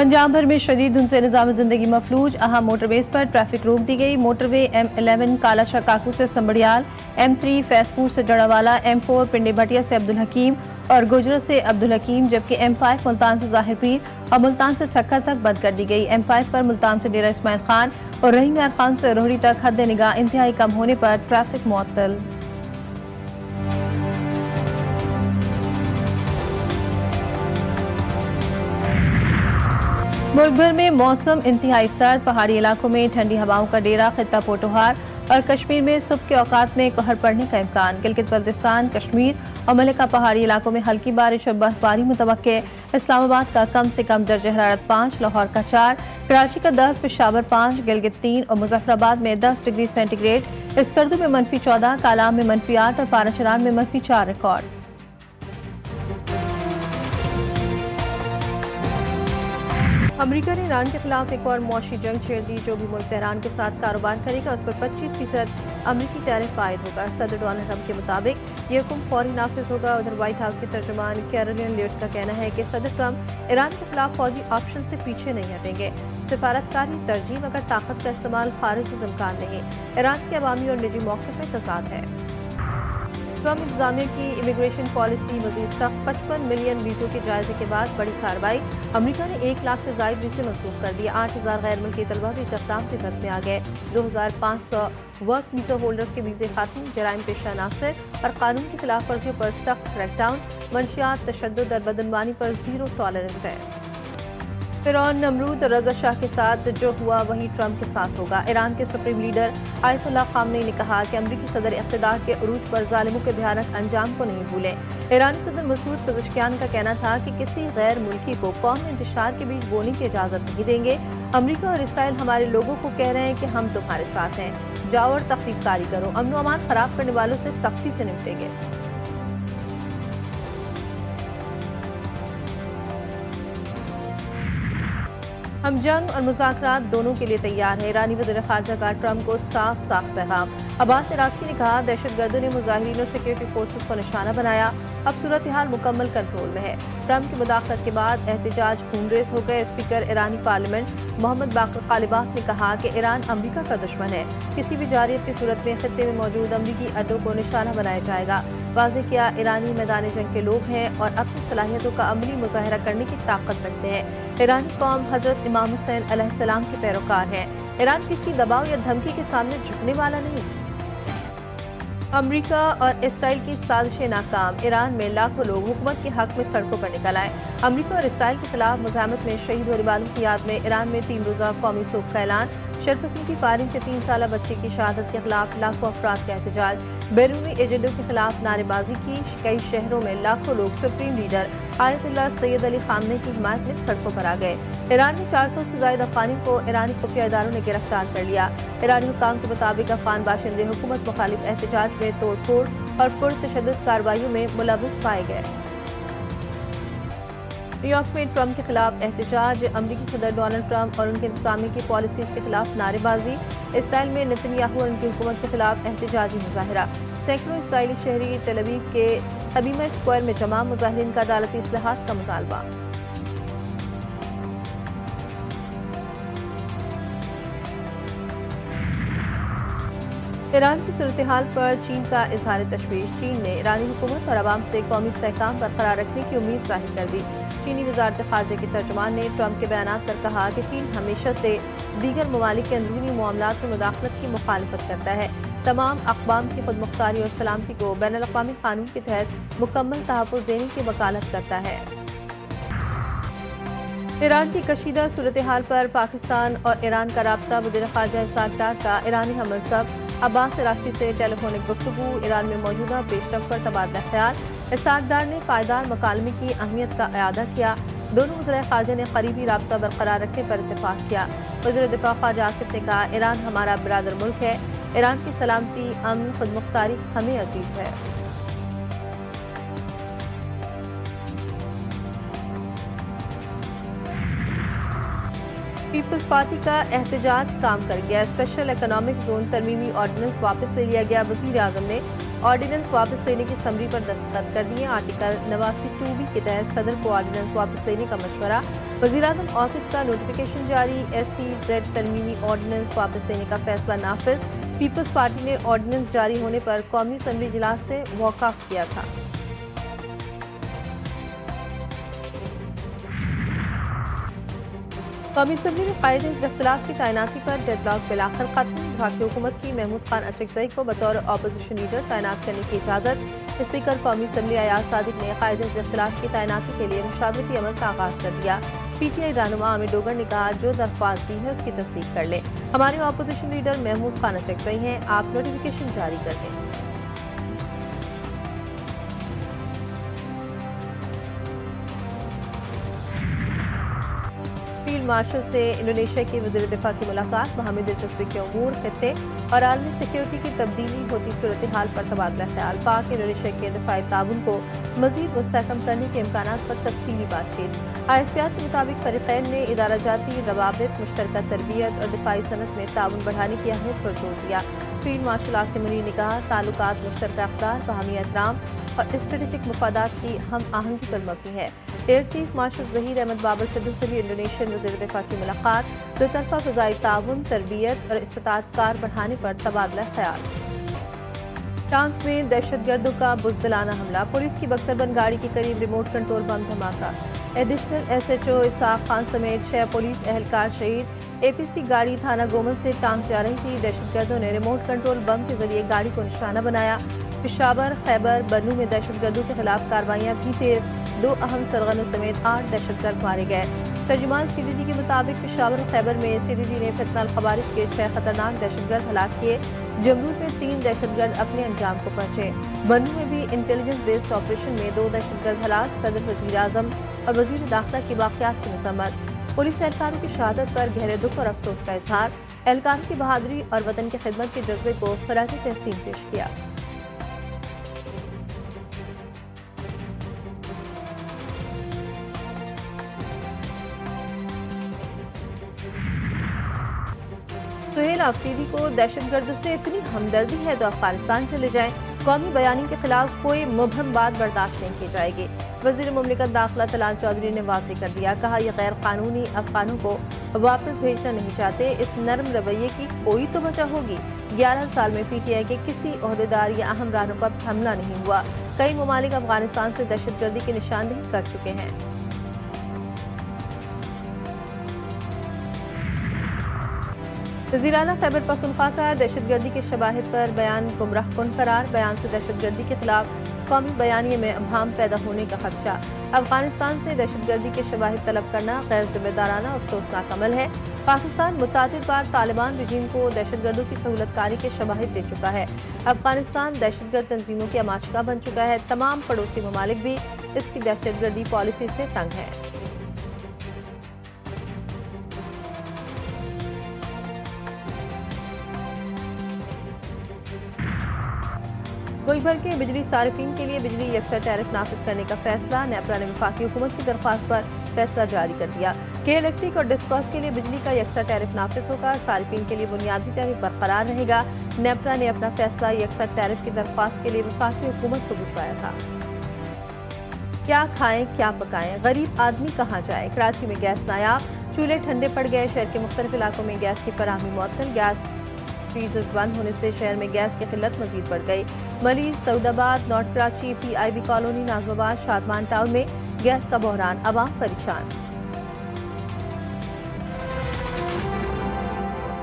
पंजाब भर में शदीद धुंध से निज़ाम ज़िंदगी मफलूज। अहम मोटरवेज पर ट्रैफिक रोक दी गई। मोटरवे M11 कालाशाह काकू से संबड़ियाल, M3 फैसपुर से जड़ावाला, M4 पिंडी भटिया से अब्दुल हकीम और गुजरत से अब्दुल हकीम, जबकि M5 मुल्तान से ज़ाहिर पीर और मुल्तान से सक्कर तक बंद कर दी गई। M5 पर मुल्तान से डेरा इस्माइल खान और रहीम यार खान से रोहड़ी तक हद निगाह इंतहाई कम होने पर ट्रैफिक मुअत्तल। मुल्क भर में मौसम इंतहाई सर्द। पहाड़ी इलाकों में ठंडी हवाओं का डेरा। खित्ता पोटोहार और कश्मीर में सुबह के औकात में कहर पड़ने का इम्कान। गिलगित बल्तिस्तान, कश्मीर और मलिका पहाड़ी इलाकों में हल्की बारिश और बर्फबारी मुतवक्के। इस्लामाबाद का कम से कम दर्जा हरारत 5, लाहौर का 4, कराची का 10, पेशावर 5, गिलगित 3 और मुजफ्फराबाद में 10 डिग्री सेंटीग्रेड। स्कर्दू में -14, कालाम में -8 और पाराचरान में -4 रिकॉर्ड। अमेरिका ने ईरान के खिलाफ एक और मौशी जंग छेड़ दी। जो भी मुल्क तेहरान के साथ कारोबार करेगा उस पर 25% अमेरिकी टैरिफ आयद होगा। सदर डोनाल्ड ट्रंप के मुताबिक ये हुक्म फौरी नाफिज होगा। उधर व्हाइट हाउस की तर्जुमान कैरोलिन ल्यूट का कहना है कि सदर ट्रंप ईरान के खिलाफ फौजी ऑप्शन से पीछे नहीं हटेंगे। सिफारतकारी तरजीह मगर ताकत का इस्तेमाल खारिज से इम्कान नहीं। ईरान के अवामी और निजी मौक़िफ़ में तज़ाद है। ट्रंप इंतजामिया की इमिग्रेशन पॉलिसी मज़ीद सख्त। 55 मिलियन वीज़ों के जायजे के बाद बड़ी कार्रवाई। अमेरिका ने 1 लाख से ज़ायद वीज़े मंसूख कर दिए। 8000 गैर मुल्की तलबा भी इस इक़दाम के जद में आ गए। 2500 वर्क वीज़ा होल्डर्स के वीज़े खत्म। जराइम पेशा अनासर और कानून की खिलाफ वर्जियों पर सख्त क्रैकडाउन। मंशियात, तशद्दुद और बदनवानी पर ज़ीरो टॉलरेंस है। फिरौन, नमरूद और रज़ा शाह के साथ जो हुआ वही ट्रंप के साथ होगा। ईरान के सुप्रीम लीडर आयतुल्लाह ख़ामनेई ने कहा कि अमरीकी सदर इक़्तिदार के उरूज पर ज़ालिमों के भयानक अंजाम को नहीं भूलें। ईरानी सदर मसूद पेज़ेश्कियान का कहना था कि किसी गैर मुल्की को कौम में इंतशार के बीच बोने की इजाज़त नहीं देंगे। अमरीका और इसराइल हमारे लोगों को कह रहे हैं कि हम तुम्हारे साथ हैं, जाओ और तख्रीबकारी करो। अमन व अमान खराब करने वालों से सख्ती से निपटेंगे। हम जंग और मुज़ाकरात दोनों के लिए तैयार हैं। ईरानी वज़ीर ख़ारजा का ट्रंप को साफ पैगाम। अब्बास इराक़ी ने कहा दहशतगर्दों ने मुजाहिरीन और सिक्योरिटी फोर्सेस को निशाना बनाया। अब सूरत हाल मुकम्मल कंट्रोल में है। ट्रंप की मुदाखलत के बाद एहतजाज खूनरेज़ हो गए। स्पीकर ईरानी पार्लियामेंट मोहम्मद बाक़र ग़ालिबाफ ने कहा कि ईरान अमरीका का दुश्मन है। किसी भी जारियत की सूरत में खित्ते में मौजूद अमरीकी अड्डों को निशाना बनाया जाएगा। वाज़ेह किया ईरानी मैदान जंग के लोग हैं और अपनी सलाहियतों का अमली मुज़ाहरा करने की ताकत रखते हैं। ईरानी कौम हज़रत इमाम हुसैन अलैहिस्सलाम के पैरोकार हैं। ईरान किसी दबाव या धमकी के सामने झुकने वाला नहीं। अमेरिका और इसराइल की साजिशें नाकाम। ईरान में लाखों लोग हुकूमत के हक में सड़कों पर निकल आए। अमेरिका और इसराइल के खिलाफ मुज़ाहमत में शहीद होने वालों की याद में ईरान में 3 रोज़ा कौमी शोक का ऐलान। शरफसिंह की फायरिंग से 3 साला बच्चे की शहादत के खिलाफ लाखों अफराद का एहतजाज। बैरूनी एजेंडों के खिलाफ नारेबाजी की। कई शहरों में लाखों लोग supreme leader Ayatollah Sayyid Ali Khamenei की हिमायत में सड़कों पर आ गए। ईरान में 400 से ज़ायद अफ़गानियों को ईरानी खुफिया इदारों ने गिरफ्तार कर लिया। ईरानी हुकाम के मुताबिक अफ़गान बाशिंदे हुकूमत मुखालिफ एहतजाज में तोड़ फोड़ और पुरतशद्दुद कार्रवाइयों में मुलव्वस पाए गए। न्यूयॉर्क में ट्रंप के खिलाफ एहतजाज। अमरीकी सदर डोनाल्ड ट्रंप और उनके इंतजामी की पॉलिसीज के खिलाफ नारेबाजी। इसराइल में नेतन्याहू और उनकी हुकूमत के खिलाफ एहतजाजी मुजाहरा। सैकड़ों इसराइली शहरी तेल अवीव के हबीमा स्क्वायर में जमा। मुजाहिरीन का अदालती इस्लाहात का मुतालबा। ईरान की सूरत हाल पर चीन का इजहार तशवीश। चीन ने ईरानी हुकूमत और अवाम से कौमी इस्तेहकाम बरकरार रखने की उम्मीद जाहिर कर दी। चीनी वज़ारत ख़ारजा के तर्जुमान ने ट्रंप के बयानात पर कहा कि चीन हमेशा से दीगर ममालिक के अंदरूनी मामलात में मुदाखलत की मुखालफत करता है। तमाम अक़वाम की खुद मुख्तारी और सलामती को बैनुल-अक़वामी कानून के तहत मुकम्मल तहफ़्फ़ुज़ देने की वकालत करता है। ईरान की कशीदा सूरत हाल पर पाकिस्तान और ईरान का राब्ता। वज़ीर ख़ारजा इसहाक़ डार का ईरानी हमसफ़र अब्बास इराक़ी से टेलीफोनिक गुफ्तगू। ईरान में मौजूदा पेशरफ़्त पर तबादला ख्याल। इसहाक़ डार ने पायदार मकालमे की अहमियत का इआदा किया। दोनों वज़ीर ख़ारजा ने करीबी राब्ता बरकरार रखने पर इत्तेफ़ाक़ किया। वज़ीर दिफ़ा ख़ारजा आसिफ ने कहा ईरान हमारा बिरादर मुल्क है। ईरान की सलामती, अमन, खुद मुख्तारी हमें अज़ीज़ है। पीपल्स पार्टी का एहतजाज काम कर गया। स्पेशल इकोनॉमिक जोन तरमीमी ऑर्डिनेंस वापस ले लिया गया। वज़ीर आज़म ने آرڈیننس واپس لینے کی سمری پر دستخط کر دیے۔ آرٹیکل 89(2)B کے تحت صدر کو آرڈیننس واپس لینے کا مشورہ۔ وزیراعظم آفس کا نوٹیفیکیشن جاری۔ SEZ ترمیمی آرڈیننس واپس لینے کا فیصلہ نافذ۔ پیپلز پارٹی نے آرڈیننس جاری ہونے پر قومی اسمبلی اجلاس سے واک آف کیا تھا۔ قومی اسمبلی میں قائد اختلاف کی تعیناتی پر ڈیڈ لاک بالآخر ختم۔ بھارتی حکومت کی محمود خان اچکزئی کو بطور اپوزیشن لیڈر تعینات کرنے کی اجازت۔ اسپیکر قومی اسمبلی ایاز صادق نے قائد اختلاف کی تعیناتی کے لیے مشاورتی عمل کا آغاز کر دیا۔ PTI رہنما عامر ڈوگر نے کہا جو درخواست دی ہے اس کی تصدیق کر لیں۔ ہمارے اپوزیشن لیڈر محمود خان اچکزئی ہیں، آپ نوٹیفیکیشن جاری کر دیں۔ فیلڈ مارشل سے انڈونیشیا کے وزیر دفاع کی ملاقات۔ باہمی دلچسپی کے امور، خطے اور عالمی سیکیورٹی کی تبدیلی ہوتی صورتحال پر تبادلہ خیال۔ پاک انڈونیشیا کے دفاعی تعاون کو مزید مستحکم کرنے کے امکانات پر تفصیلی بات چیت۔ IFPR کے مطابق فریقین نے ادارہ جاتی روابط، مشترکہ تربیت اور دفاعی صنعت میں تعاون بڑھانے کی اہمیت پر زور دیا۔ فیلڈ مارشل عاصم منیر نے کہا تعلقات مشترکہ اقدار، باہمی احترام اور اسٹریٹجک مفادات کی ہم آہنگی پر مبنی ہے۔ Air chief marshal Zaheer Ahmed Babar صدر سے بھی انڈونیشین وزیر دفاع کی ملاقات۔ دو طرفہ فضائی تعاون، تربیت اور استطاعت کار بڑھانے پر تبادلہ خیال۔ ٹانک میں دہشت گردوں کا بزدلانہ حملہ۔ پولیس کی بختربند گاڑی کے قریب ریموٹ کنٹرول بم دھماکہ۔ ایڈیشنل SHO اسحاق خان سمیت 6 پولیس اہلکار شہید۔ APC گاڑی تھانہ گومل سے ٹانک جا رہی تھی۔ دہشت گردوں نے ریموٹ کنٹرول بم کے ذریعے گاڑی کو نشانہ بنایا۔ پشاور، خیبر، بنوں میں دہشت گردوں کے خلاف کارروائیاں بھی تیز۔ 2 اہم سرغنوں سمیت 8 دہشت گرد مارے گئے۔ ترجمان CDD کے مطابق پشاور اور خیبر میں CDD نے فتنہ الخوارج کے 6 خطرناک دہشت گرد ہلاک کیے۔ جمرود میں 3 دہشت گرد اپنے انجام کو پہنچے۔ بنوں میں بھی انٹیلیجنس بیسڈ آپریشن میں 2 دہشت گرد ہلاک۔ صدر، وزیر اعظم اور وزیر داخلہ کی باقیات کی مذمت۔ پولیس اہلکاروں کی شہادت پر گہرے دکھ اور افسوس کا اظہار۔ اہلکاروں کی بہادری اور وطن کی خدمت کے جذبے کو خراج تحسین پیش کیا۔ سہیل آفریدی کو دہشت گردوں سے اتنی ہمدردی ہے تو افغانستان چلے جائیں۔ قومی بیانی کے خلاف کوئی مبہم بات برداشت نہیں کی جائے گی۔ وزیر مملکت داخلہ طلال چودھری نے واضح کر دیا، کہا یہ غیر قانونی افغانوں کو واپس بھیجنا نہیں چاہتے۔ اس نرم رویے کی کوئی تو وجہ ہوگی۔ 11 سال میں PTI کے کسی عہدیدار یا اہم رہنما پر حملہ نہیں ہوا۔ کئی ممالک افغانستان سے دہشت گردی کی نشاندہی کر چکے ہیں۔ وزیر اعلیٰ خیبر پختونخوا کا دہشت گردی کے شواہد پر بیان گمراہ کن قرار۔ بیان سے دہشت گردی کے خلاف قومی بیانیے میں ابہام پیدا ہونے کا خدشہ۔ افغانستان سے دہشت گردی کے شواہد طلب کرنا غیر ذمہ دارانہ اور افسوسناک عمل ہے۔ پاکستان متعدد بار طالبان رجیم کو دہشت گردوں کی سہولت کاری کے شواہد دے چکا ہے۔ افغانستان دہشت گرد تنظیموں کی اماچکا بن چکا ہے۔ تمام پڑوسی ممالک بھی اس کی دہشت گردی پالیسی سے تنگ ہیں۔ ملک بھر کے بجلی صارفین کے لیے بجلی یکساں ٹیرف نافذ کرنے کا فیصلہ۔ نیپرا نے وفاقی حکومت کی درخواست پر فیصلہ جاری کر دیا کہ الیکٹرک اور ڈسکوز کے لیے بجلی کا یکساں ٹیرف نافذ ہوگا۔ صارفین کے لیے بنیادی ٹیرف برقرار رہے گا۔ نیپرا نے اپنا فیصلہ یکساں ٹیرف کی درخواست کے لیے وفاقی حکومت کو بھجوایا تھا۔ کیا کھائیں کیا پکائیں، غریب آدمی کہاں جائے؟ کراچی میں گیس نایاب، چولہے ٹھنڈے پڑ گئے۔ شہر کے مختلف علاقوں میں گیس کی فراہمی معطل۔ گیس فریزر بند ہونے سے شہر میں گیس کی قلت مزید بڑھ گئی۔ ملیز، سعود آباد، نارتھ کراچی، PIB کالونی، ناظم آباد، شادمان ٹاؤن میں گیس کا بحران، عوام پریشان۔